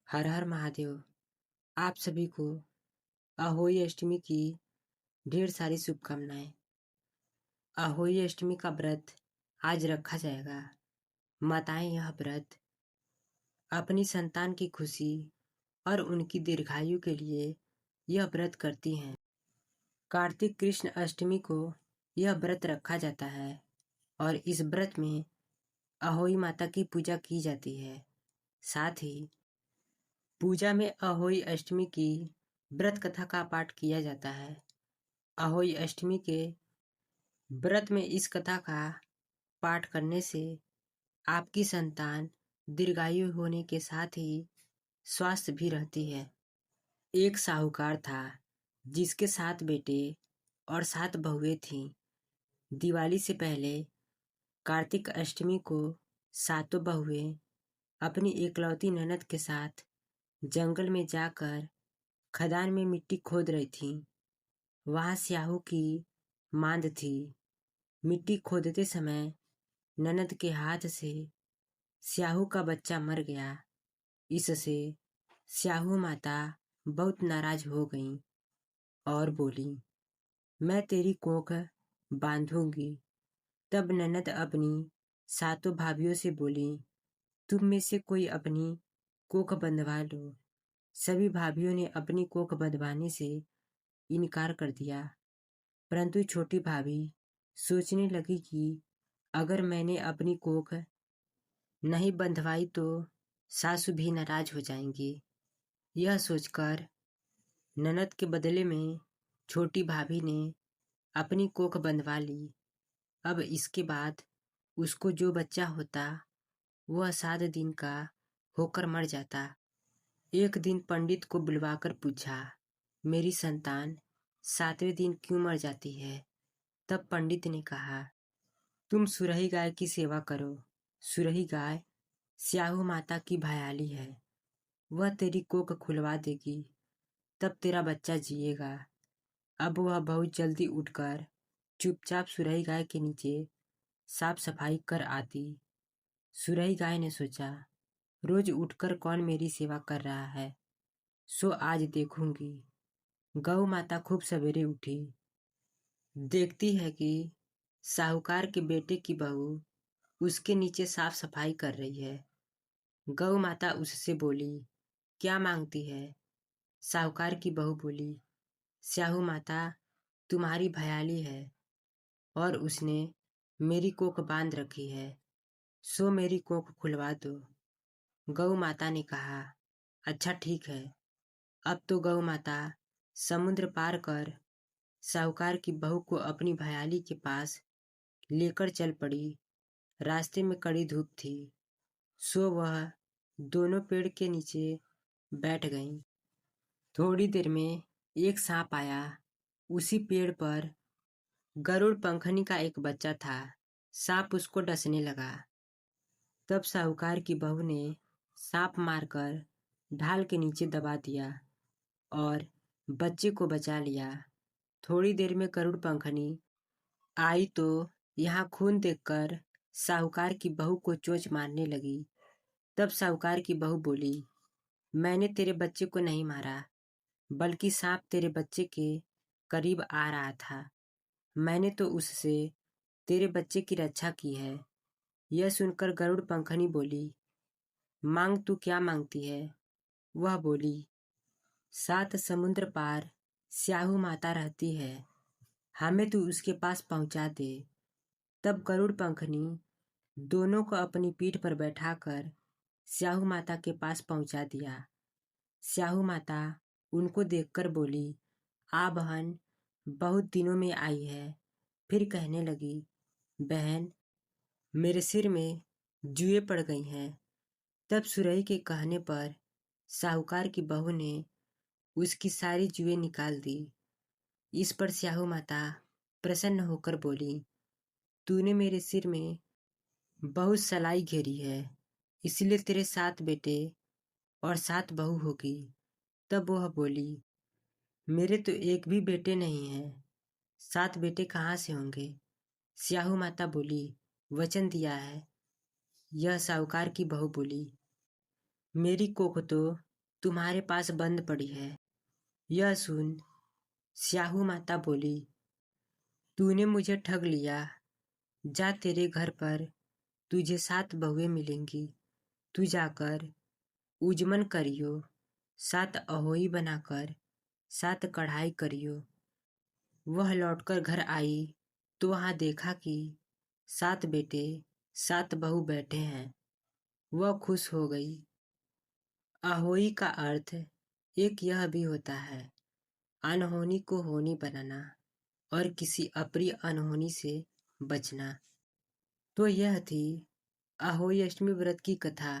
हर हर महादेव। आप सभी को अहोई अष्टमी की ढेर सारी शुभकामनाएं। अहोई अष्टमी का व्रत आज रखा जाएगा। माताएं यह व्रत अपनी संतान की खुशी और उनकी दीर्घायु के लिए यह व्रत करती हैं। कार्तिक कृष्ण अष्टमी को यह व्रत रखा जाता है और इस व्रत में अहोई माता की पूजा की जाती है। साथ ही पूजा में अहोई अष्टमी की व्रत कथा का पाठ किया जाता है। अहोई अष्टमी के व्रत में इस कथा का पाठ करने से आपकी संतान दीर्घायु होने के साथ ही स्वस्थ भी रहती है। एक साहूकार था जिसके 7 बेटे और 7 बहुएं थीं। दिवाली से पहले कार्तिक अष्टमी को सातों बहुएं अपनी एकलौती ननद के साथ जंगल में जाकर खदान में मिट्टी खोद रही थीं। वहां स्याहू की मांद थी। मिट्टी खोदते समय ननद के हाथ से स्याहू का बच्चा मर गया। इससे स्याहू माता बहुत नाराज हो गईं और बोली, मैं तेरी कोख बांधूंगी। तब ननद अपनी सातों भाभियों से बोली, तुम में से कोई अपनी कोख बंधवा लो। सभी भाभियों ने अपनी कोख बंधवाने से इनकार कर दिया, परंतु छोटी भाभी सोचने लगी कि अगर मैंने अपनी कोख नहीं बंधवाई तो सासू भी नाराज हो जाएंगी। यह सोचकर ननद के बदले में छोटी भाभी ने अपनी कोख बंधवा ली। अब इसके बाद उसको जो बच्चा होता वह 7 दिन का होकर मर जाता। एक दिन पंडित को बुलवाकर पूछा, मेरी संतान 7वें दिन क्यों मर जाती है? तब पंडित ने कहा, तुम सुरही गाय की सेवा करो। सुरही गाय स्याहू माता की भयाली है। वह तेरी कोख खुलवा देगी, तब तेरा बच्चा जिएगा। अब वह बहुत जल्दी उठकर चुपचाप सुरही गाय के नीचे साफ सफाई कर आती। सुरही गाय ने सोचा, रोज उठकर कौन मेरी सेवा कर रहा है, सो आज देखूंगी। गौ माता खूब सवेरे उठी। देखती है कि साहूकार के बेटे की बहू उसके नीचे साफ सफाई कर रही है। गौ माता उससे बोली, क्या मांगती है? साहूकार की बहू बोली, स्याहू माता तुम्हारी भयाली है और उसने मेरी कोख बांध रखी है, सो मेरी कोख खुलवा दो। गौ माता ने कहा, अच्छा ठीक है। अब तो गौ माता समुद्र पार कर साहूकार की बहू को अपनी भयाली के पास लेकर चल पड़ी। रास्ते में कड़ी धूप थी, सो वह दोनों पेड़ के नीचे बैठ गईं। थोड़ी देर में एक सांप आया। उसी पेड़ पर गरुड़ पंखनी का एक बच्चा था। सांप उसको डसने लगा। तब साहूकार की बहू ने सांप मारकर ढाल के नीचे दबा दिया और बच्चे को बचा लिया। थोड़ी देर में गरुड़ पंखनी आई तो यहाँ खून देखकर साहूकार की बहू को चोंच मारने लगी। तब साहूकार की बहू बोली, मैंने तेरे बच्चे को नहीं मारा, बल्कि सांप तेरे बच्चे के करीब आ रहा था। मैंने तो उससे तेरे बच्चे की रक्षा की है। यह सुनकर गरुड़ पंखनी बोली, मांग तू क्या मांगती है? वह बोली, 7 समुद्र पार स्याहू माता रहती है, हमें तू उसके पास पहुंचा दे। तब गरुड़ पंखनी दोनों को अपनी पीठ पर बैठाकर स्याहू माता के पास पहुंचा दिया। स्याहू माता उनको देखकर बोली, आ बहन, बहुत दिनों में आई है। फिर कहने लगी, बहन, मेरे सिर में जुएं पड़ गई हैं। तब सुरई के कहने पर साहूकार की बहू ने उसकी सारी जुएं निकाल दी। इस पर स्याहू माता प्रसन्न होकर बोली, तूने मेरे सिर में बहुत सलाई घेरी है, इसलिए तेरे 7 बेटे और 7 बहू होगी। तब वह बोली, मेरे तो एक भी बेटे नहीं हैं, 7 बेटे कहाँ से होंगे? स्याहू माता बोली, वचन दिया है। यह साहूकार की बहू बोली, मेरी कोख तो तुम्हारे पास बंद पड़ी है। यह सुन स्याहू माता बोली, तूने मुझे ठग लिया। जा, तेरे घर पर तुझे 7 बहुएं मिलेंगी। तू जाकर उजमन करियो, 7 अहोई बनाकर 7 कढ़ाई करियो। वह लौटकर घर आई तो वहां देखा कि 7 बेटे 7 बहू बैठे हैं। वह खुश हो गई। अहोई का अर्थ एक यह भी होता है, अनहोनी को होनी बनाना और किसी अप्रिय अनहोनी से बचना। तो यह थी अहोई अष्टमी व्रत की कथा।